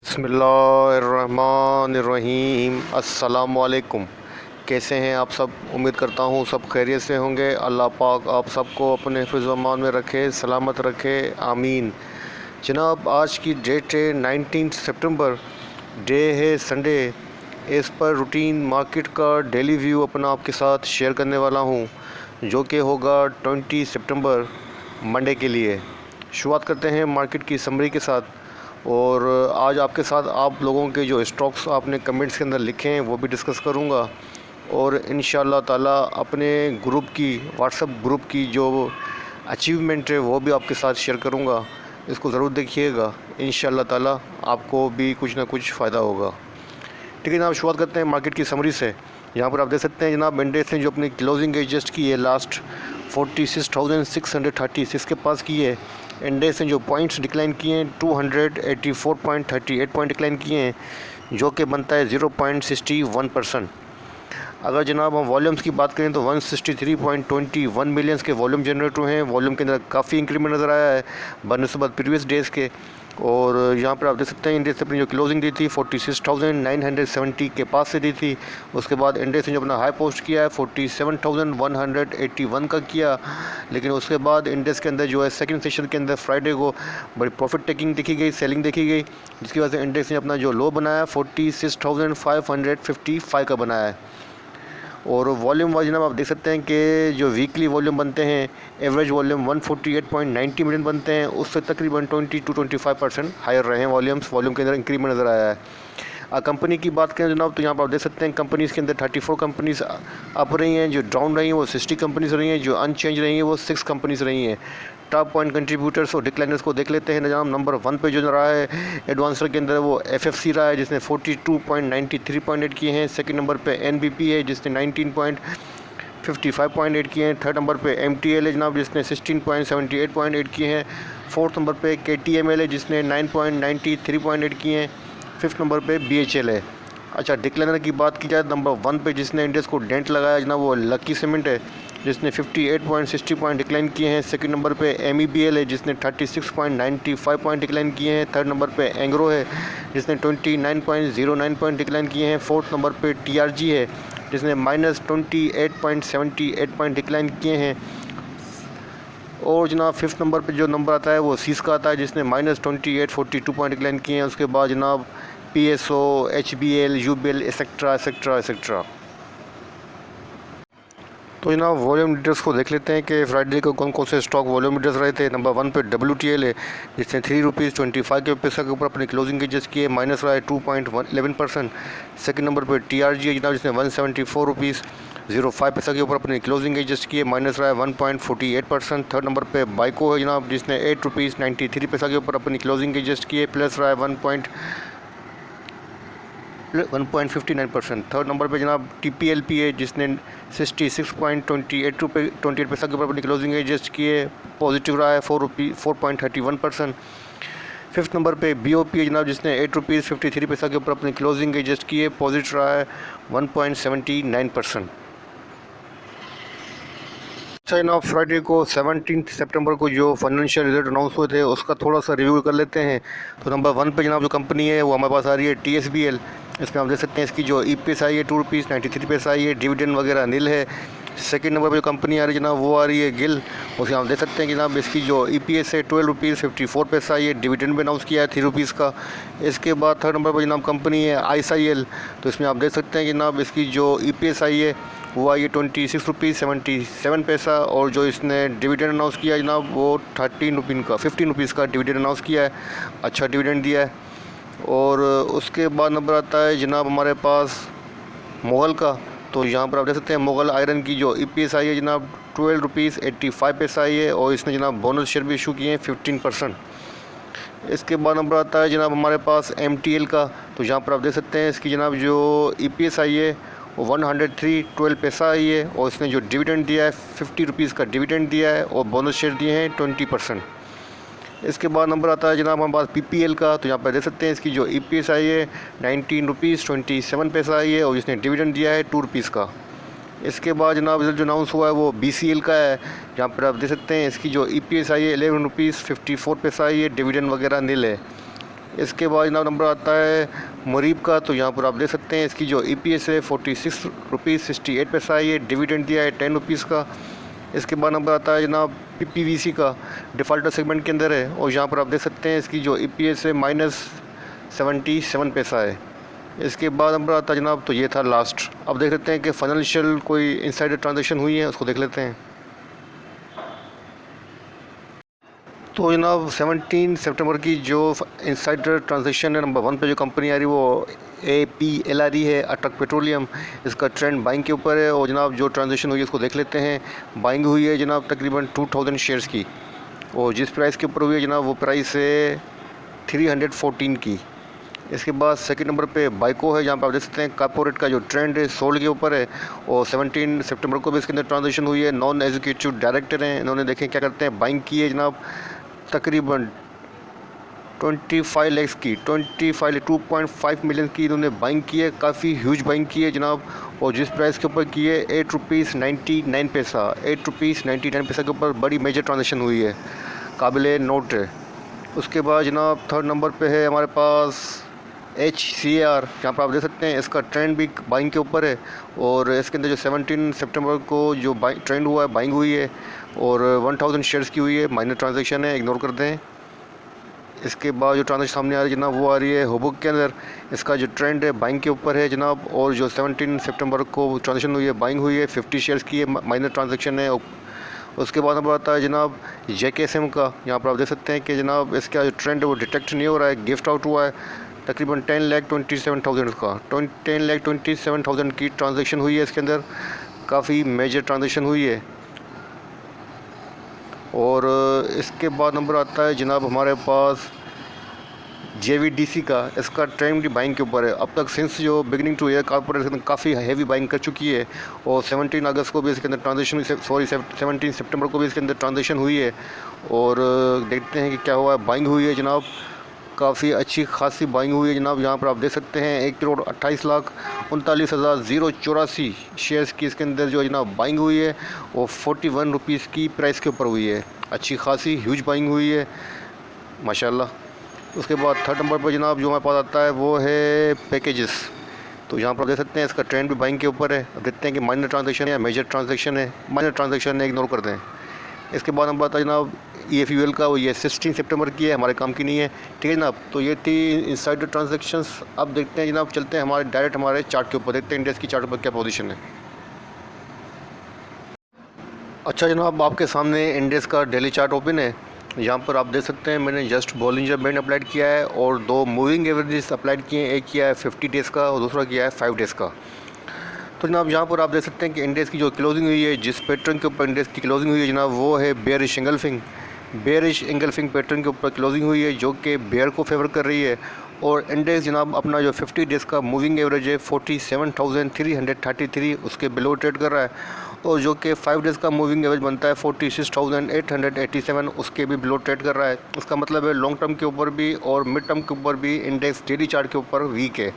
बिस्मिल्लाहिर्रहमानिर्रहीम। अस्सलामुअलैकुम। कैसे हैं आप सब? उम्मीद करता हूँ सब खैरियत से होंगे। अल्लाह पाक आप सबको अपने हिफ्ज़ अमान में रखे, सलामत रखे, आमीन। जनाब, आज की डेट है 19 सितंबर, डे है संडे। इस पर रूटीन मार्केट का डेली व्यू अपना आपके साथ शेयर करने वाला हूँ, जो कि होगा 20 सितंबर मंडे के लिए। शुरुआत करते हैं मार्केट की समरी के साथ। और आज आपके साथ आप लोगों के जो स्टॉक्स आपने कमेंट्स के अंदर लिखे हैं वो भी डिस्कस करूंगा। और इंशाअल्लाह ताला अपने ग्रुप की, व्हाट्सएप ग्रुप की जो अचीवमेंट है वो भी आपके साथ शेयर करूंगा। इसको ज़रूर देखिएगा, इंशाअल्लाह ताला आपको भी कुछ ना कुछ फ़ायदा होगा। ठीक है जनाब, शुरुआत करते हैं मार्केट की समरी से। यहाँ पर आप देख सकते हैं जनाब, इंडेक्स ने जो अपनी क्लोजिंग एडजस्ट की है लास्ट 46,636 के पास की है। इंडेक्स ने जो पॉइंट्स डिक्लाइन किए हैं 284.38 पॉइंट डिक्लाइन किए हैं, जो कि बनता है 0.61%। अगर जनाब हम वॉल्यूम्स की बात करें तो 163.21 मिलियंस के वॉल्यूम जनरेट हुए हैं। वॉल्यूम के अंदर काफ़ी इंक्रीमेंट नज़र आया है बनस्बत प्रीवियस डेज़ के। और यहाँ पर आप देख सकते हैं इंडेक्स अपनी जो क्लोजिंग दी थी 46,970 के पास से दी थी। उसके बाद इंडेक्स ने जो अपना हाई पोस्ट किया है 47,181 का किया। लेकिन उसके बाद इंडेक्स के अंदर जो है सेकंड सेशन के अंदर फ्राइडे को बड़ी प्रॉफिट टेकिंग देखी गई, सेलिंग देखी गई, जिसकी वजह से इंडेक्स ने अपना जो लो बनाया 46,555 का बनाया है। और वॉल्यूम वाइज जनाब आप देख सकते हैं कि जो वीकली वॉल्यूम बनते हैं, एवरेज वॉल्यूम 148.90 मिलियन बनते हैं, उससे तकरीबन 20-25% हायर रहे हैं वॉल्यूम्स। वॉल्यूम के अंदर इंक्रीमेंट नज़र आया है। कंपनी की बात करें जनाब तो यहाँ पर आप देख सकते हैं कंपनीज़ के अंदर 34 कंपनीज़ अप रही हैं, जो डाउन रही हैं वो 60 कंपनीज़ रही हैं, जो अनचेंज रही हैं वो 6 कंपनीज़ रही हैं। टॉप पॉइंट कंट्रीब्यूटर्स और डिक्लाइनर्स को देख लेते हैं जनाब। नंबर 1 पे जो रहा है एडवांसर के अंदर वो एफएफसी रहा है, जिसने 42.93 पॉइंट किए हैं। सेकंड नंबर पे एनबीपी है, जिसने 19.55 किए हैं। थर्ड नंबर पे एमटीएल है जनाब, जिसने 16.78 किए हैं। फोर्थ नंबर पे केटीएमएल है, जिसने 9.93 किए हैं। फिफ्थ नंबर पे बीएचएल है। अच्छा, डिक्लाइनर की बात की जाए नंबर 1 पे जिसने इंडेक्स को डेंट लगाया जनाब वो लकी सीमेंट है, जिसने 58.60 पॉइंट डिक्लाइन किए हैं। सेकंड नंबर पे एमईबीएल है, जिसने 36.95 पॉइंट डिक्लाइन किए हैं। थर्ड नंबर पे एंग्रो है, जिसने 29.09 पॉइंट डिक्लाइन किए हैं। फोर्थ नंबर पे टीआरजी है, जिसने -28.78 पॉइंट डिक्लाइन किए हैं। और जनाब फिफ्थ नंबर पे जो नंबर आता है वो सीस का आता है, जिसने -28.42 पॉइंट डिक्लाइन किए हैं। उसके बाद जनाब PSO, HBL, UBL etcetera etcetera etcetera. तो जनाब वॉल्यूम लीडर्स को देख लेते हैं कि फ्राइडे को कौन कौन से स्टॉक वॉल्यूम लीडर्स रहे थे। नंबर 1 पे WTL है, जिसने ₹3.25 के पैसा के ऊपर अपनी क्लोजिंग एडजस्ट किए, माइनस रहा है 2.11%। सेकंड नंबर पे TRG है जनाब, जिसने ₹174.05 के ऊपर अपनी क्लोजिंग एडजस्ट किए, माइनस रहा है 1.48%। थर्ड नंबर पे बाइको है जनाब, जिसने ₹8.93 के ऊपर अपनी क्लोजिंग एडजस्ट किए, प्लस रहा है 1.59%। थर्ड नंबर पे जनाब TPLP है, जिसने 66.28 पैसा के ऊपर अपनी क्लोजिंग एडजस्ट किए, पॉजिटिव रहा है 4.31%। फिफ्थ नंबर पे BOP है जनाब, जिसने ₹8.53 के ऊपर अपनी क्लोजिंग एडजस्ट किए, पॉजिटिव रहा है 1.79%। अच्छा जनाब, फ्राइडे को 17 सितंबर को जो फाइनेंशियल रिजल्ट अनाउंस हुए थे उसका थोड़ा सा रिव्यू कर लेते हैं। तो नंबर 1 पे जनाब जो कंपनी है वो हमारे पास आ रही है TSBL। इसमें आप देख सकते हैं इसकी जो EPS आई है ₹2.93 आई है, डिविडेंड वगैरह नील है। सेकंड नंबर पे जो कंपनी आ रही है जनाब वो आ रही है गिल। उसमें आप देख सकते हैं जनाब इसकी जो EPS है ₹12.54 आई है, डिविडेंड भी अनाउंस किया है ₹3 का। इसके बाद थर्ड नंबर पर जनाब कंपनी है ISIL। तो इसमें आप देख सकते हैं जनाब इसकी जो EPS आई है वो आई है ₹26.77 और जो इसने डिविडेंड अनाउंस किया है जनाब वो ₹15 का डिविडेंड अनाउंस किया है। अच्छा डिविडेंड दिया है। और उसके बाद नंबर आता है जनाब हमारे पास मुगल का। तो यहाँ पर आप देख सकते हैं मुगल आयरन की जो EPS आई है जनाब ₹12.85 आई है, और इसने जनाब बोनस शेयर भी इशू किए हैं 15%। इसके बाद नंबर आता है जनाब हमारे पास MTL का। तो यहाँ पर आप देख सकते हैं इसकी जनाब जो EPS आई है वो ₹103.12 आई है, और इसने जो डिविडेंड दिया है ₹50 का डिविडेंड दिया है, और बोनस शेयर दिए हैं 20%। इसके बाद नंबर आता है जनाब हमारे पास PPL का। तो यहाँ पर देख सकते हैं इसकी जो EPS आई है ₹19.27 आई है, और इसने डिविडेंड दिया है ₹2 का। इसके बाद जनाब रिजल्ट जो अनाउंस हुआ है वो BCL का है। जहाँ पर आप देख सकते हैं इसकी जो EPS आई है ₹11.54 आई है, डिविडेंड वगैरह नील है। इसके बाद जनाब नंबर आता है मुरीब का, तो यहाँ पर आप देख सकते हैं इसकी जो EPS है 46 रुपीज़ 68 है। ये डिविडेंड दिया है 10 रुपीज़ का। इसके बाद नंबर आता है जनाब PVC का, डिफ़ॉल्टर सेगमेंट के अंदर है, और यहाँ पर आप देख सकते हैं इसकी जो EPS है -77 है। इसके बाद नंबर आता है जनाब, तो ये था लास्ट। अब देख लेते हैं कि फाइनेंशियल कोई इनसाइडर ट्रांजेक्शन हुई है, उसको देख लेते हैं। तो जनाब 17 सितंबर की जो इनसाइडर ट्रांजेक्शन है, नंबर 1 पे जो कंपनी आ रही है वो APL आ रही है, अटक पेट्रोलियम। इसका ट्रेंड बाइंग के ऊपर है, और जनाब जो ट्रांजेक्शन हुई है उसको देख लेते हैं। बाइंग हुई है जनाब तकरीबन 2000 शेयर्स की, और जिस प्राइस के ऊपर हुई है जनाब वो प्राइस है 314 की। इसके बाद सेकंड नंबर पे बाइको है, जहाँ पर आप देख सकते हैं कॉर्पोरेट का जो ट्रेंड है सोल्ड के ऊपर है, और 17 सितंबर को भी इसके अंदर ट्रांजेक्शन हुई है। नॉन एग्जीक्यूटिव डायरेक्टर हैं, इन्होंने देखें क्या करते हैं, बाइंग की है जनाब तकरीबन 25 लाख की, 2.5 मिलियन की इन्होंने बाइंग की है। काफ़ी ह्यूज बाइंग की है जनाब, और जिस प्राइस के ऊपर की है 8 रुपीज़ 99 पैसा, 8 रुपीज़ 99 पैसा के ऊपर बड़ी मेजर ट्रांजेक्शन हुई है, काबिल नोट है। उसके बाद जनाब थर्ड नंबर पे है हमारे पास HCAR, जहाँ पर आप देख सकते हैं इसका ट्रेंड भी बाइंग के ऊपर है, और इसके अंदर जो 17 सितंबर को जो ट्रेंड हुआ है बाइंग हुई है, और 1000 शेयर्स की हुई है। माइनर ट्रांजैक्शन है, इग्नोर कर दें। इसके बाद जो ट्रांजैक्शन सामने आ रही है जनाब वो आ रही है हुबुक के अंदर, इसका जो ट्रेंड है बाइंग के ऊपर है जनाब, और जो 17 सितंबर को ट्रांजैक्शन हुई है बाइंग हुई है, 50 शेयर्स की है, माइनर ट्रांजैक्शन है। उसके बाद नंबर आता है जनाब JKSM का, यहाँ पर आप देख सकते हैं कि जनाब इसका जो ट्रेंड है वो डिटेक्ट नहीं हो रहा है, गिफ्ट आउट हुआ है तकरीबन 10,27,000 का, 10,27,000 की ट्रांजैक्शन हुई है। इसके अंदर काफ़ी मेजर ट्रांजैक्शन हुई है। और इसके बाद नंबर आता है जनाब हमारे पास JVDC का, इसका ट्रेंड भी बाइंग के ऊपर है। अब तक सिंस जो बिगिनिंग टू ईयर कॉर्पोरेट काफ़ी हैवी बाइंग कर चुकी है, और 17 अगस्त को भी इसके अंदर ट्रांजेक्शन 17 सितंबर को भी इसके अंदर ट्रांजेक्शन हुई है। और देखते हैं कि क्या हुआ है। बाइंग हुई है जनाब, काफ़ी अच्छी खासी बाइंग हुई है जनाब। यहाँ पर आप देख सकते हैं 1,28,39,084 शेयर्स की इसके अंदर जो है जनाब बाइंग हुई है, और 41 रुपीज़ की प्राइस के ऊपर हुई है। अच्छी खासी ह्यूज बाइंग हुई है माशाल्लाह। उसके बाद थर्ड नंबर पर जनाब जो हमारे पास आता है वो है पैकेजेस, तो यहाँ पर देख सकते हैं इसका ट्रेंड भी बाइंग के ऊपर है। अब देखते हैं कि माइनर ट्रांजैक्शन है या मेजर ट्रांजैक्शन है। माइनर ट्रांजैक्शन है, इग्नोर कर दें। इसके बाद नंबर आता है जनाब EFUL का, वो ये 16 सितंबर की है, हमारे काम की नहीं है, ठीक है जनाब। तो ये थी इनसाइडर ट्रांजैक्शंस। अब देखते हैं जनाब, चलते हैं हमारे डायरेक्ट हमारे चार्ट के ऊपर, देखते हैं इंडेक्स की चार्ट पर क्या पोजीशन है। अच्छा जनाब, आपके सामने इंडेक्स का डेली चार्ट ओपन है। यहाँ पर आप देख सकते हैं मैंने जस्ट बॉलिंजर बैंड अप्लाइड किया है, और 2 मूविंग एवरेजेस अप्लाइड किए हैं। एक किया है 50 डेज़ का, और दूसरा किया है 5 डेज़ का। तो जनाब यहाँ पर आप देख सकते हैं कि इंडेक्स की जो क्लोजिंग हुई है, जिस पैटर्न के ऊपर इंडेक्स की क्लोजिंग हुई है जनाब, वो है बेयरिश एंगल्फिंग पैटर्न के ऊपर क्लोजिंग हुई है, जो कि बेयर को फेवर कर रही है। और इंडेक्स जनाब अपना जो 50 डेज़ का मूविंग एवरेज है 47,333 उसके बिलो ट्रेड कर रहा है, और जो कि 5 डेज़ का मूविंग एवरेज बनता है 46,887 उसके भी बिलो ट्रेड कर रहा है। उसका मतलब है लॉन्ग टर्म के ऊपर भी और मिड टर्म के ऊपर भी इंडेक्स डेली चार्ट के ऊपर वीक है।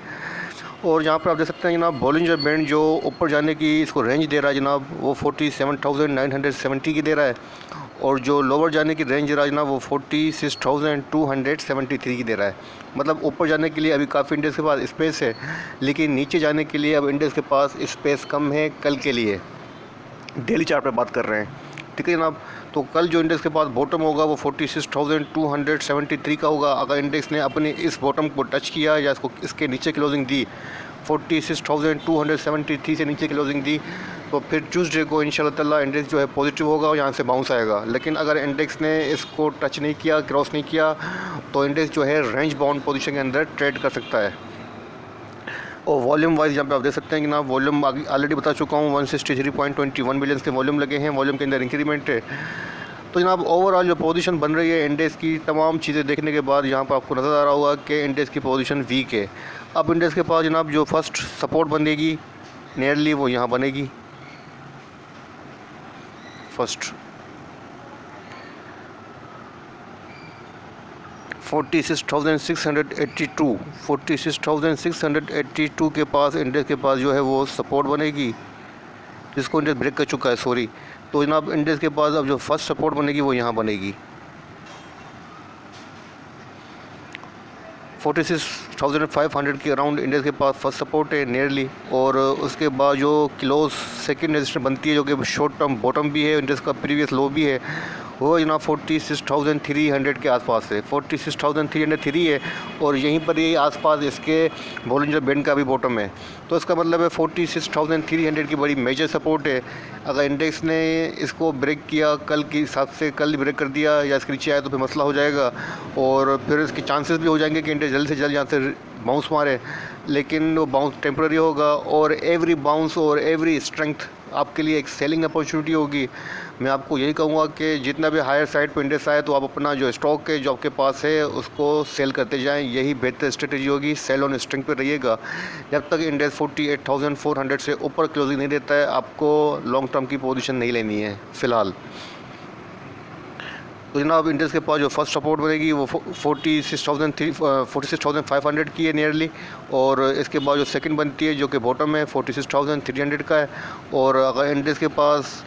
और यहाँ पर आप देख सकते हैं जनाब बॉलिंजर बैंड जो ऊपर जाने की इसको रेंज दे रहा है जनाब, वो 47,970 की दे रहा है, और जो लोअर जाने की रेंज दे रहा है जनाब वो 46,273 की दे रहा है। मतलब ऊपर जाने के लिए अभी काफ़ी इंडेक्स के पास स्पेस है, लेकिन नीचे जाने के लिए अब इंडेक्स के पास स्पेस कम है कल के लिए। डेली चार्ट पे बात कर रहे हैं, ठीक है जनाब। तो कल जो इंडेक्स के पास बॉटम होगा वो 46,273 का होगा। अगर इंडेक्स ने अपने इस बॉटम को टच किया या इसके नीचे क्लोजिंग दी, 46,273 से नीचे क्लोजिंग दी, तो फिर ट्यूसडे को इंशाल्लाह ताला इंडेक्स जो है पॉजिटिव होगा और यहाँ से बाउंस आएगा। लेकिन अगर इंडेक्स ने इसको टच नहीं किया, क्रॉस नहीं किया, तो इंडेक्स जो है रेंज बाउंड पोजीशन के अंदर ट्रेड कर सकता है। और वॉल्यूम वाइज यहाँ पे आप देख सकते हैं कि ना वॉल्यूम ऑलरेडी बता चुका हूँ, 163.21 मिलियंस के वॉल्यूम लगे हैं, वॉल्यूम के अंदर इंक्रीमेंट है। तो जनाब ओवरऑल जो पोजीशन बन रही है इंडेक्स की, तमाम चीज़ें देखने के बाद यहाँ पर आपको नज़र आ रहा होगा कि इंडेक्स की पोजीशन वीक है। अब इंडेक्स के पास जनाब जो फर्स्ट सपोर्ट बनेगी नियरली वो यहाँ बनेगी, फर्स्ट 46,682 के पास इंडेक्स के पास जो है वो सपोर्ट बनेगी, जिसको इंडेक्स ब्रेक कर चुका है सॉरी। तो जनाब इंडेक्स के पास अब जो फर्स्ट सपोर्ट बनेगी वो यहाँ बनेगी। 46,500 के अराउंड इंडेक्स के पास फर्स्ट सपोर्ट है नियरली, और उसके बाद जो क्लोज सेकंड रेजिस्टेंस बनती है जो कि शॉर्ट टर्म बॉटम भी है, इंडेक्स का प्रीवियस लो भी है, वो जनाब 46,300 के आसपास है। 46,303 है, और यहीं पर ये आसपास इसके बॉलिंजर बैंड का भी बॉटम है। तो इसका मतलब है 46,300 की बड़ी मेजर सपोर्ट है। अगर इंडेक्स ने इसको ब्रेक किया कल के हिसाब से, कल ब्रेक कर दिया या इसके नीचे आया तो फिर मसला हो जाएगा, और फिर इसके चांसेस भी हो जाएंगे कि इंडेक्स जल्द से जल्द यहाँ से बाउंस मारे, लेकिन वो बाउंस टेम्पररी होगा, और एवरी बाउंस और एवरी स्ट्रेंथ आपके लिए एक सेलिंग अपॉर्चुनिटी होगी। मैं आपको यही कहूँगा कि जितना भी हायर साइड पर इंडेक्स आए तो आप अपना जो स्टॉक है जो आपके पास है उसको सेल करते जाएं, यही बेहतर स्ट्रेटजी होगी। सेल ऑन स्ट्रेंथ पे रहिएगा। जब तक इंडेक्स 48,400 से ऊपर क्लोजिंग नहीं देता है, आपको लॉन्ग टर्म की पोजीशन नहीं लेनी है फ़िलहाल। तो जनाब इंडेक्स के पास जो फर्स्ट सपोर्ट बनेगी वो 46,500 की है नियरली, और इसके बाद जो सेकंड बनती है जो कि बॉटम है 46,300 का है। और अगर इंडेक्स के पास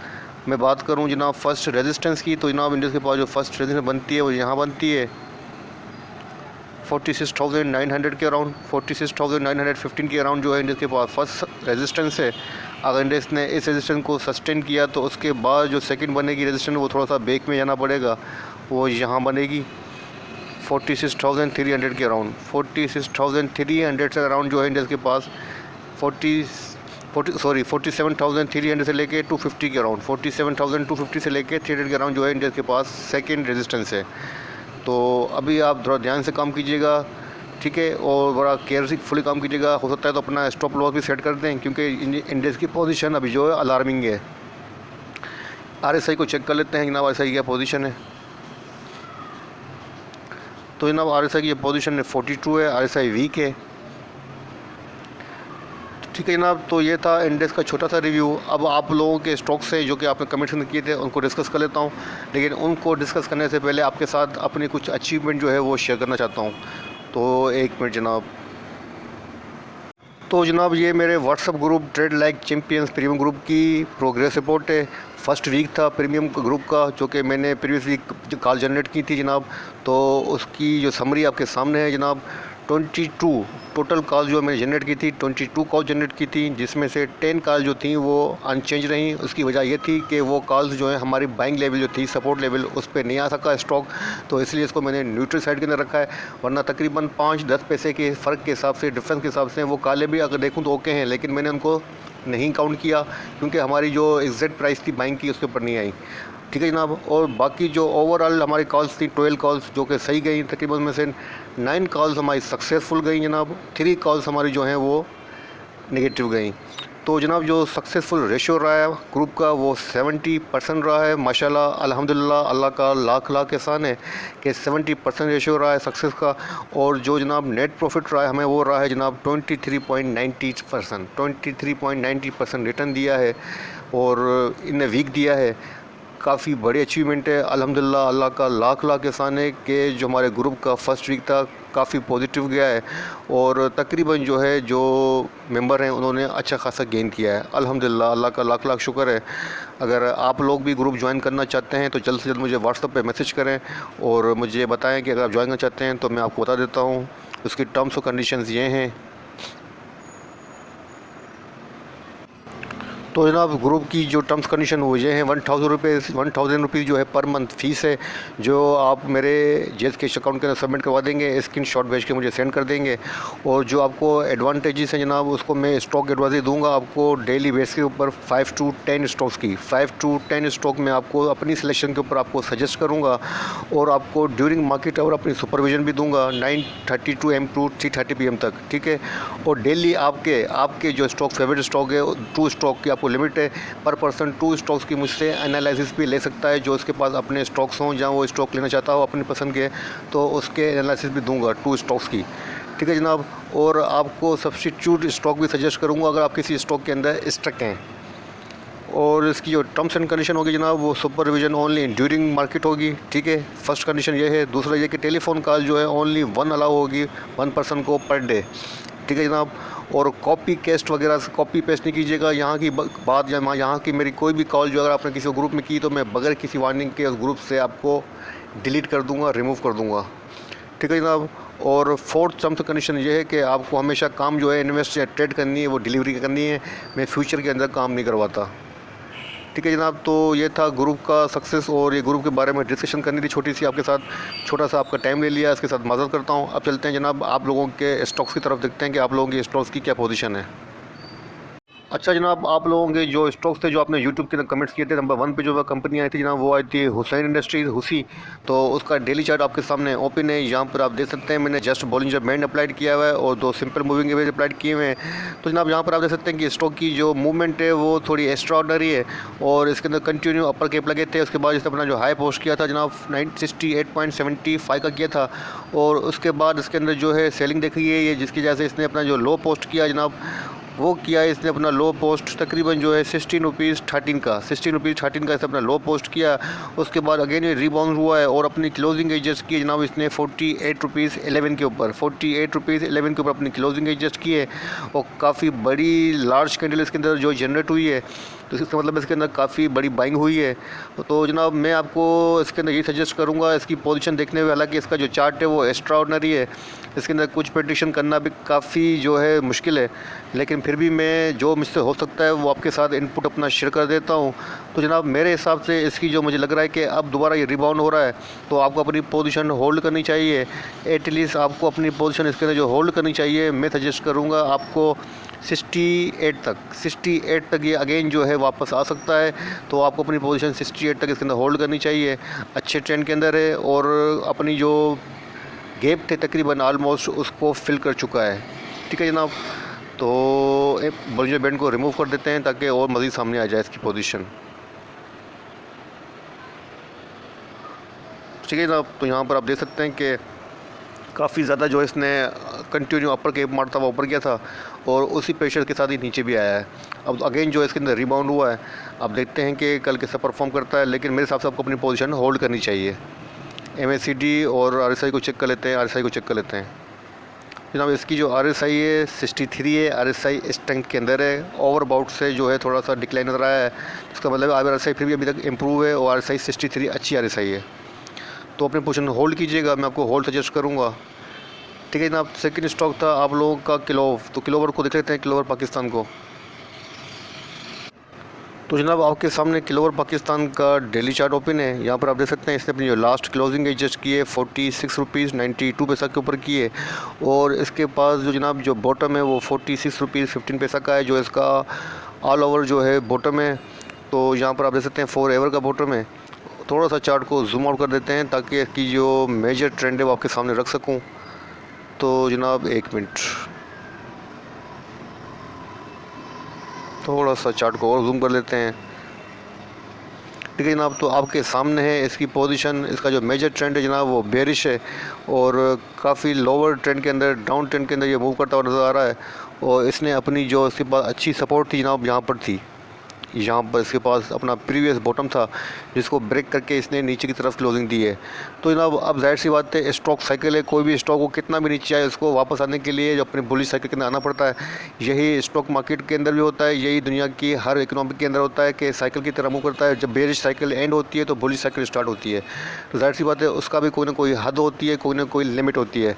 मैं बात करूं जनाब फर्स्ट रेजिस्टेंस की, तो जनाब इंडेक्स के पास जो फर्स्ट रेजिस्टेंस बनती है वो यहाँ बनती है 46,900 के अराउंड, 46,915 के अराउंड जो है इंडेक्स के पास फर्स्ट रेजिस्टेंस है। अगर इंडेक्स ने इस रेजिस्टेंस को सस्टेन किया तो उसके बाद जो सेकंड बनेगी रेजिस्टेंस वो थोड़ा सा बैक में जाना पड़ेगा, वो यहाँ बनेगी 46,300 के अराउंड। 46,300 से अराउंड जो है इंडेक्स के पास 47,300 से लेके 250 के अराउंड, 47,250 से लेके 300 के अराउंड जो है इंडेक्स के पास सेकंड रेजिस्टेंस है। तो अभी आप थोड़ा ध्यान से काम कीजिएगा, ठीक है, और बड़ा केयरफुली काम कीजिएगा। हो सकता है तो अपना स्टॉप लॉस भी सेट कर दें, क्योंकि इंडेक्स की पोजीशन अभी जो है अलार्मिंग है। RSI को चेक कर लेते हैं जनाब, RSI की क्या पोजीशन है। तो जनाब RSI की पोजीशन 42 है, RSI वीक है, ठीक है जनाब। तो ये था इंडेक्स का छोटा सा रिव्यू। अब आप लोगों के स्टॉक्स से जो कि आपने कमेंट्स में किए थे उनको डिस्कस कर लेता हूँ, लेकिन उनको डिस्कस करने से पहले आपके साथ अपनी कुछ अचीवमेंट जो है वो शेयर करना चाहता हूँ। तो एक मिनट जनाब। तो जनाब ये मेरे WhatsApp group trade like champions premium group की प्रोग्रेस रिपोर्ट है। फर्स्ट वीक था प्रीमियम ग्रुप का, जो कि मैंने प्रीवियस वीक कॉल जनरेट की थी जनाब। तो उसकी जो समरी आपके सामने है जनाब। 22 टोटल कॉल जो मैंने जनरेट की थी, 22 कॉल जनरेट की थी, जिसमें से 10 कॉल जो थी वो अनचेंज रहीं। उसकी वजह ये थी कि वो कॉल्स जो है हमारी बाइंग लेवल जो थी, सपोर्ट लेवल, उस पर नहीं आ सका स्टॉक, तो इसलिए इसको मैंने न्यूट्रल साइड के अंदर रखा है। वरना तकरीबन 5-10 पैसे के फ़र्क के हिसाब से, डिफरेंस के हिसाब से वो कॉलें भी अगर देखूँ तो ओके हैं, लेकिन मैंने उनको नहीं काउंट किया क्योंकि हमारी जो एग्जैक्ट प्राइस थी बाइंग की उसके ऊपर नहीं आई, ठीक है जनाब। और बाकी जो ओवरऑल हमारी कॉल्स थी 12 कॉल्स जो कि सही गई, तकरीबन में से 9 कॉल्स हमारी सक्सेसफुल गई जनाब, 3 कॉल्स हमारी जो हैं वो नेगेटिव गई। तो जनाब जो सक्सेसफुल रेशियो रहा है ग्रुप का वो 70% रहा है। माशाल्लाह अल्हम्दुलिल्लाह, अल्लाह का लाख लाख एहसान है कि 70% रेशियो रहा है सक्सेस का। और जो जनाब नेट प्रॉफिट रहा है हमें वो रहा है जनाब 23.90%, 23.90% रिटर्न दिया है, और इन वीक दिया है। काफ़ी बड़ी अचीवमेंट है अल्हम्दुलिल्लाह, अल्लाह का लाख लाख एहसान है कि जो हमारे ग्रुप का फर्स्ट वीक था काफ़ी पॉजिटिव गया है, और तकरीबन जो है जो मेंबर हैं उन्होंने अच्छा खासा गेन किया है अल्हम्दुलिल्लाह, अल्लाह का लाख लाख शुक्र है। अगर आप लोग भी ग्रुप ज्वाइन करना चाहते हैं तो जल्द से जल्द मुझे व्हाट्सएप पे मैसेज करें और मुझे बताएं कि अगर आप ज्वाइन करना चाहते हैं तो मैं आपको बता देता हूँ। उसकी टर्म्स और कंडीशंस ये हैं। तो जनाब ग्रुप की जो टर्म्स कंडीशन वो ये हैं, 1,000 रुपीज़ जो है पर मंथ फ़ीस है, जो आप मेरे जेस कैश अकाउंट के अंदर सबमिट करवा देंगे, स्क्रीनशॉट भेज के मुझे सेंड कर देंगे। और जो आपको एडवांटेजेस हैं जनाब, उसको मैं स्टॉक एडवाइजरी दूंगा आपको डेली बेस के ऊपर 5 to 10 स्टॉक्स की, 5 to 10 स्टॉक में आपको अपनी सिलेक्शन के ऊपर आपको सजेस्ट करूँगा, और आपको ड्यूरिंग मार्केट आवर अपनी सुपरविजन भी दूँगा 9:30 AM to 3:30 PM तक, ठीक है। और डेली आपके जो स्टॉक फेवरेट स्टॉक है 2 स्टॉक की लिमिट है, पर पर्सन 2 स्टॉक्स की मुझसे एनालिसिस भी ले सकता है। जो उसके पास अपने स्टॉक्स हों, जहाँ वो स्टॉक लेना चाहता हो अपनी पसंद के, तो उसके एनालिसिस भी दूंगा 2 स्टॉक्स की, ठीक है जनाब। और आपको सब्स्टिट्यूट स्टॉक भी सजेस्ट करूंगा अगर आप किसी स्टॉक के अंदर स्टक हैं। और इसकी जो टर्म्स एंड कंडीशन होगी जनाब वो सुपरविजन ओनली ड्यूरिंग मार्केट होगी, ठीक है। फर्स्ट कंडीशन ये है। दूसरा ये कि टेलीफोन कॉल जो है ओनली 1 अलाउ होगी 1 पर्सन को पर डे, ठीक है जनाब। और कॉपी पेस्ट वगैरह से कॉपी पेस्ट नहीं कीजिएगा। यहाँ की बात यहाँ की मेरी कोई भी कॉल जो अगर आपने किसी ग्रुप में की तो मैं बगैर किसी वार्निंग के उस ग्रुप से आपको डिलीट कर दूँगा, रिमूव कर दूँगा, ठीक है जनाब। और फोर्थ टर्म्स एंड कंडीशन ये है कि आपको हमेशा काम जो है इन्वेस्ट या ट्रेड करनी है, वो डिलीवरी करनी है। मैं फ्यूचर के अंदर काम नहीं करवाता। ठीक है जनाब। तो ये था ग्रुप का सक्सेस और ये ग्रुप के बारे में डिस्कशन करनी थी छोटी सी आपके साथ। छोटा सा आपका टाइम ले लिया, इसके साथ माजर करता हूँ। अब चलते हैं जनाब आप लोगों के स्टॉक्स की तरफ, देखते हैं कि आप लोगों के स्टॉक्स की क्या पोजीशन है। अच्छा जनाब, आप लोगों के जो स्टॉक्स थे जो आपने यूट्यूब के अंदर कमेंट्स किए थे, नंबर 1 पे जो कंपनी आई थी जनाब, वो आई थी हुसैन इंडस्ट्रीज, हुसी। तो उसका डेली चार्ट आपके सामने ओपन है, यहाँ पर आप देख सकते हैं। मैंने जस्ट बॉलिंजर बैंड अप्लाइड किया हुआ है और 2 सिंपल मूविंग एवरेज अप्लाइड किए हुए हैं। तो जनाब यहाँ पर आप देख सकते हैं कि स्टॉक की जो मूवमेंट है वो थोड़ी एक्स्ट्रा ऑर्डनरी है और इसके अंदर कंटिन्यू अपर कैप लगे थे। उसके बाद इसने अपना जो हाई पोस्ट किया था जनाब 968.75 का किया था और उसके बाद इसके अंदर जो है सेलिंग देखी है ये, जिसकी वजह से इसने अपना जो लो पोस्ट किया जनाब, वो किया है इसने अपना लो पोस्ट तकरीबन जो है 16 रुपीज़ 13 का, 16 रुपीज़ 13 का इसने अपना लो पोस्ट किया। उसके बाद अगेन ये रिबाउंड हुआ है और अपनी क्लोजिंग एडजस्ट की जनाब इसने 48 रुपीज़ 11 के ऊपर, 48 रुपीज़ 11 के ऊपर अपनी क्लोजिंग एडजस्ट की है। और काफ़ी बड़ी लार्ज कैंडल इसके अंदर जो जनरेट हुई है, तो इसका मतलब इसके अंदर काफ़ी बड़ी बाइंग हुई है। तो जनाब मैं आपको इसके अंदर ये सजेस्ट करूँगा, इसकी पोजीशन देखने में, हालांकि इसका जो चार्ट है वो एक्स्ट्रा ऑर्डिनरी है, इसके अंदर कुछ प्रेडिक्शन करना भी काफ़ी जो है मुश्किल है, लेकिन फिर भी मैं जो मुझसे हो सकता है वो आपके साथ इनपुट अपना शेयर कर देता हूँ। तो जनाब मेरे हिसाब से इसकी जो मुझे लग रहा है कि अब दोबारा ये रिबाउंड हो रहा है, तो आपको अपनी पोजीशन होल्ड करनी चाहिए। एटलीस्ट आपको अपनी पोजीशन इसके अंदर जो होल्ड करनी चाहिए, मैं सजेस्ट करूँगा आपको 68 तक ये अगेन जो है वापस आ सकता है। तो आपको अपनी पोजीशन 68 तक इसके अंदर होल्ड करनी चाहिए। अच्छे ट्रेंड के अंदर है और अपनी जो गैप थे तकरीबन ऑलमोस्ट उसको फिल कर चुका है। ठीक है जनाब। तो बॉलिंजर बैंड को रिमूव कर देते हैं ताकि और मज़ीद सामने आ जाए इसकी पोजीशन। ठीक है जनाब। तो यहाँ पर आप देख सकते हैं कि काफ़ी ज़्यादा जो इसने कंटिन्यू अपर कैप मारता हुआ ऊपर गया था और उसी प्रेशर के साथ ही नीचे भी आया है। अब अगेन जो इसके अंदर रिबाउंड हुआ है, अब देखते हैं कि कल कैसा परफॉर्म करता है, लेकिन मेरे हिसाब से आपको अपनी पोजीशन होल्ड करनी चाहिए। MACD और RSI को चेक कर लेते हैं, RSI को चेक कर लेते हैं जनाब। इसकी जो RSI है 63 है, RSI स्ट्रेंथ के अंदर है, ओवरबाउट से जो है थोड़ा सा डिक्लाइन नजर आया है। इसका मतलब RSI फिर भी अभी तक इम्प्रूव है और RSI 63 अच्छी RSI है। तो अपनी पोजीशन होल्ड कीजिएगा, मैं आपको होल्ड सजेस्ट करूँगा। ठीक है जनाब। सेकंड स्टॉक था आप लोगों का क्लोवर, तो क्लोवर को देख लेते हैं, क्लोवर पाकिस्तान को। तो जनाब आपके सामने क्लोवर पाकिस्तान का डेली चार्ट ओपन है। यहाँ पर आप देख सकते हैं इसने अपनी जो लास्ट क्लोजिंग एडजस्ट की है 46 रुपीज़ 92 पैसा के ऊपर की है और इसके पास जो जनाब जो बॉटम है वो 46 रुपीज़ 15 पैसा का है, जो इसका ऑल ओवर जो है बॉटम है। तो यहाँ पर आप देख सकते हैं 4 एवर का बॉटम है। थोड़ा सा चार्ट को जूम आउट कर देते हैं ताकि इसकी जो मेजर ट्रेंड है वो आपके सामने रख सकूँ। तो जनाब 1 मिनट, थोड़ा सा चार्ट को और जूम कर लेते हैं। ठीक है जनाब। तो आपके सामने है इसकी पोजीशन, इसका जो मेजर ट्रेंड है जनाब वो बेरिश है और काफ़ी लोअर ट्रेंड के अंदर, डाउन ट्रेंड के अंदर ये मूव करता हुआ नज़र आ रहा है। और इसने अपनी जो इसके पास अच्छी सपोर्ट थी जनाब यहाँ पर थी, यहाँ पर इसके पास अपना प्रीवियस बॉटम था जिसको ब्रेक करके इसने नीचे की तरफ क्लोजिंग दी है। तो जनाब अब जाहिर सी बात है स्टॉक साइकिल है, कोई भी स्टॉक को कितना भी नीचे आए उसको वापस आने के लिए जो अपने बुलिश साइकिल के अंदर आना पड़ता है। यही स्टॉक मार्केट के अंदर भी होता है, यही दुनिया की हर इकोनॉमिक के अंदर होता है कि साइकिल की तरह मूव करता है। जब बेरिश साइकिल एंड होती है तो बुलिश साइकिल स्टार्ट होती है। तो जाहिर सी बात है उसका भी कोई ना कोई हद होती है, कोई ना कोई लिमिट होती है।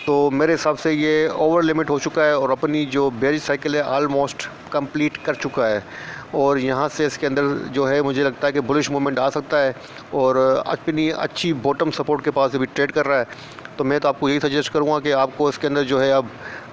तो मेरे हिसाब से ये ओवर लिमिट हो चुका है और अपनी जो बेरिश साइकिल है ऑलमोस्ट कंप्लीट कर चुका है और यहाँ से इसके अंदर जो है मुझे लगता है कि बुलिश मूवमेंट आ सकता है और अपनी अच्छी बॉटम सपोर्ट के पास अभी ट्रेड कर रहा है। तो मैं तो आपको यही सजेस्ट करूँगा कि आपको इसके अंदर जो है अब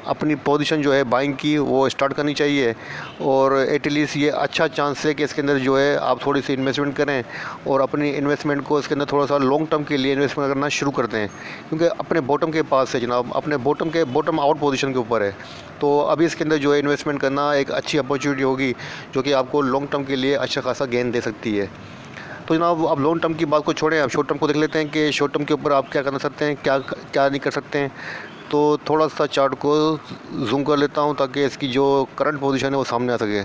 अपनी पोजीशन जो है बाइंग की वो स्टार्ट करनी चाहिए और एटलीस्ट ये अच्छा चांस है कि इसके अंदर जो है आप थोड़ी सी इन्वेस्टमेंट करें और अपनी इन्वेस्टमेंट को इसके अंदर थोड़ा सा लॉन्ग टर्म के लिए इन्वेस्टमेंट करना शुरू कर दें, क्योंकि अपने बॉटम के पास है जनाब, अपने बॉटम आउट पोजीशन के ऊपर है। तो अभी इसके अंदर जो है इन्वेस्टमेंट करना एक अच्छी अपॉर्चुनिटी होगी जो कि आपको लॉन्ग टर्म के लिए अच्छा खासा गेन दे सकती है। तो जनाब अब लॉन्ग टर्म की बात को छोड़ें, अब शॉर्ट टर्म को देख लेते हैं कि शॉर्ट टर्म के ऊपर आप क्या करना सकते हैं, क्या नहीं कर सकते हैं। तो थोड़ा सा चार्ट को जूम कर लेता हूं ताकि इसकी जो करंट पोजीशन है वो सामने आ सके।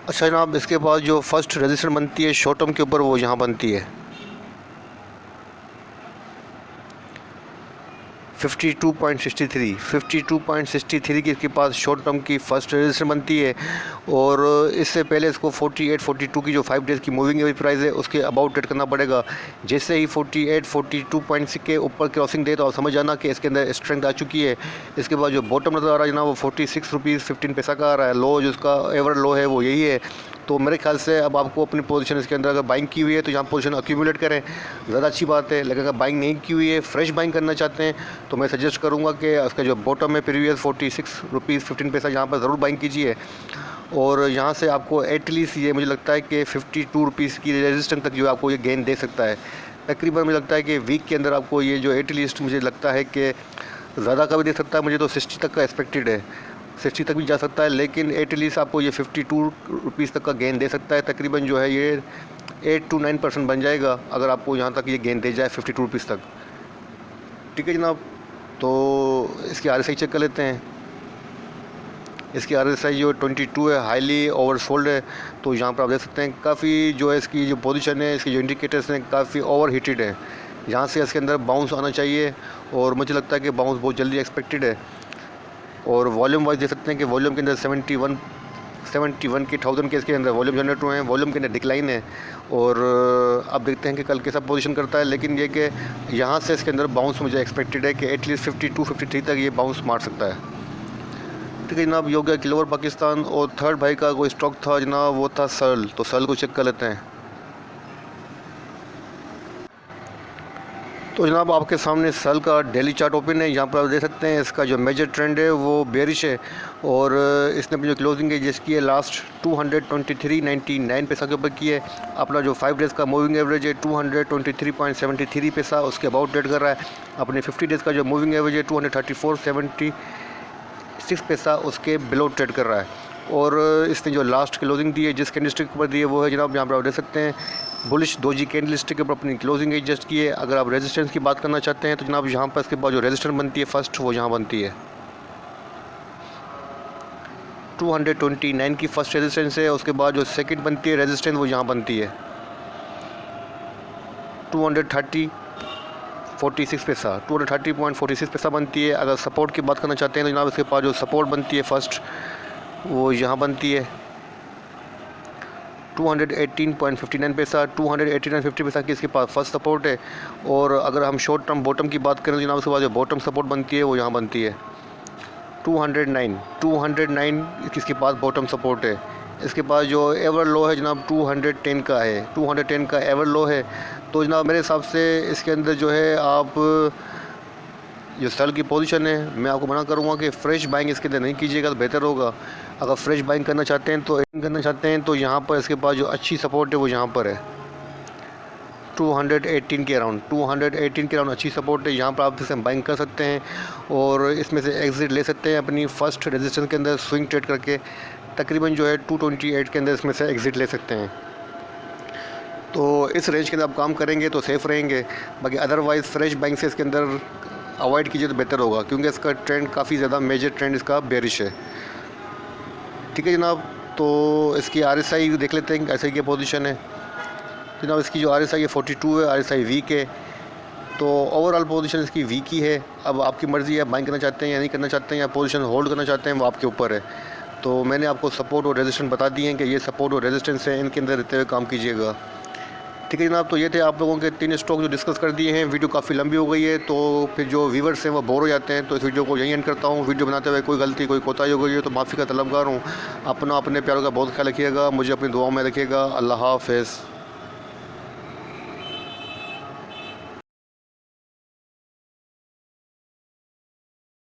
अच्छा जनाब, इसके बाद जो फर्स्ट रेजिस्टेंस बनती है शॉर्ट टर्म के ऊपर वो यहाँ बनती है 52.63 की इसके पास शॉर्ट टर्म की फ़र्स्ट रेजिस्टेंस बनती है। और इससे पहले इसको 48-42 की जो 5 डेज़ की मूविंग एवरेज प्राइस है उसके अबाउट ट्रेड करना पड़ेगा। जैसे ही 48-42 पॉइंट्स के ऊपर क्रॉसिंग दे तो आप समझ जाना कि इसके अंदर स्ट्रेंथ आ चुकी है। इसके बाद जो बॉटम नज़र आ रहा है ना वो 46 रुपीज़ 15 पैसा का आ रहा है। लो जो उसका एवर लो है वो यही है। तो मेरे ख्याल से अब आपको अपनी पोजीशन इसके अंदर अगर बाइंग की हुई है तो यहाँ पोजीशन अक्यूमुलेट करें, ज़्यादा अच्छी बात है। लेकिन अगर बाइंग नहीं की हुई है, फ्रेश बाइंग करना चाहते हैं तो मैं सजेस्ट करूँगा कि उसका जो बॉटम है प्रीवियस 46 रुपीज़ 15 पैसा यहाँ पर ज़रूर बाइंग कीजिए। और यहाँ से आपको एटलीस्ट ये मुझे लगता है कि 52 रुपीज़ की रेजिस्टेंस तक जो आपको ये गेन दे सकता है। तकरीबन मुझे लगता है कि वीक के अंदर आपको ये जो एटलीस्ट मुझे लगता है कि ज़्यादा का भी दे सकता है। मुझे तो 60 तक का एक्सपेक्टेड है, 60 तक भी जा सकता है। लेकिन एटलीस्ट आपको ये 52 रुपीज़ तक का गेन दे सकता है। तकरीबन जो है ये 8 to 9% बन जाएगा अगर आपको यहाँ तक ये गेन दे जाए 52 रुपीज़ तक। ठीक है जनाब, तो इसकी RSI चेक कर लेते हैं। इसकी RSI जो 22 है, हाईली ओवरसोल्ड है। तो यहाँ पर आप देख सकते हैं काफ़ी जो है इसकी जो पोजीशन है, इसकी जो इंडिकेटर्स हैं काफ़ी ओवर हीटेड है। यहाँ से इसके अंदर बाउंस आना चाहिए और मुझे लगता है कि बाउंस बहुत जल्दी एक्सपेक्टेड है। और वॉल्यूम वाइज देख सकते हैं कि वॉल्यूम के अंदर 71 के 1000 के इसके अंदर वॉल्यूम जनरेट हुए हैं। वॉल्यूम के अंदर डिक्लाइन है। और अब देखते हैं कि कल कैसा पोजीशन करता है। लेकिन ये कि यहाँ से इसके अंदर बाउंस मुझे एक्सपेक्टेड है कि एटलीस्ट 52-53 तक ये बाउंस मार सकता है। ठीक है जनाब, ये हो गया ग्लोबल पाकिस्तान। और थर्ड भाई का कोई स्टॉक था जनाब, वो था सर्ल। तो सर्ल को चेक कर लेते हैं। तो जनाब आपके सामने सर्ल का डेली चार्ट ओपन है। यहाँ पर आप देख सकते हैं इसका जो मेजर ट्रेंड है वो बेरिश है। और इसने अपनी जो क्लोजिंग है जिसकी है लास्ट 223.99 पैसा के ऊपर की है। अपना जो 5 डेज़ का मूविंग एवरेज है 223.73 पैसा उसके अबाउट ट्रेड कर रहा है। अपने 50 डेज़ का जो मूविंग एवरेज है 234.76 पैसा उसके बिलो ट्रेड कर रहा है। और इसने जो लास्ट क्लोजिंग दी है जिस कैंडलस्टिक के ऊपर दी है वो है जनाब, यहाँ पर आप देख सकते हैं बुलिश डोजी कैंडलस्टिक के ऊपर अपनी क्लोजिंग एडजस्ट की है। अगर आप रेजिस्टेंस की बात करना चाहते हैं तो जनाब यहाँ पर इसके बाद जो रेजिस्टेंस बनती है फर्स्ट वो यहाँ बनती है 229 की फर्स्ट रेजिस्टेंस है। उसके बाद जो सेकंड बनती है रेजिस्टेंस वो यहाँ बनती है 230.46 पैसा 230.46 पैसा बनती है। अगर सपोर्ट की बात करना चाहते हैं तो जनाब इसके पास जो सपोर्ट बनती है फर्स्ट वो यहाँ बनती है 218.59 पैसा 218.50 पैसा की इसके पास फर्स्ट सपोर्ट है। और अगर हम शॉर्ट टर्म बॉटम की बात करें तो जनाब उसके बाद जो बॉटम सपोर्ट बनती है वो यहाँ बनती है 209 इसके पास बॉटम सपोर्ट है। इसके पास जो एवर लो है जनाब 210 का है, 210 का एवर लो है। तो जनाब मेरे हिसाब से इसके अंदर जो है आप जो सेल की पोजीशन है मैं आपको मना करूँगा कि फ़्रेश बाइंग इसके अंदर नहीं कीजिएगा तो बेहतर होगा। अगर फ्रेश बाइंग करना चाहते हैं तो यहाँ पर इसके पास जो अच्छी सपोर्ट है वो यहाँ पर है 218 के अराउंड अच्छी सपोर्ट है। यहाँ पर आप इसे बाइंग कर सकते हैं और इसमें से एग्ज़िट ले सकते हैं अपनी फ़र्स्ट रेजिस्टेंस के अंदर स्विंग ट्रेड करके। तकरीबन जो है 228 के अंदर इसमें से एग्ज़िट ले सकते हैं। तो इस रेंज के अंदर आप काम करेंगे तो सेफ़ रहेंगे। बाकी अदरवाइज़ फ्रेश बाइंग से इसके अंदर अवॉइड कीजिए तो बेहतर होगा क्योंकि इसका ट्रेंड काफ़ी ज़्यादा मेजर ट्रेंड इसका बेरिश है। ठीक है जनाब, तो इसकी RSI देख लेते हैं ऐसे की पोजीशन है जनाब। इसकी जो RSI है 42 है, RSI वीक है। तो ओवरऑल पोजीशन इसकी वीक ही है। अब आपकी मर्ज़ी है बाइंग करना चाहते हैं या नहीं करना चाहते हैं या पोजीशन होल्ड करना चाहते हैं वो आपके ऊपर है। तो मैंने आपको सपोर्ट और रेजिस्टेंस बता दिए हैं कि ये सपोर्ट और रेजिस्टेंस है, इनके अंदर रहते हुए काम कीजिएगा। ठीक है जनाब, तो ये थे आप लोगों के 3 स्टॉक जो डिस्कस कर दिए हैं। वीडियो काफ़ी लंबी हो गई है तो फिर जो व्यूवर्स हैं वो बोर हो जाते हैं। तो इस वीडियो को यहीं एंड करता हूँ। वीडियो बनाते हुए कोई गलती कोई कोताही हो गई है तो माफ़ी का तलबगार हूँ। अपने प्यारों का बहुत ख्याल रखिएगा, मुझे अपनी दुआओं में रखिएगा। अल्लाह हाफ़िज़।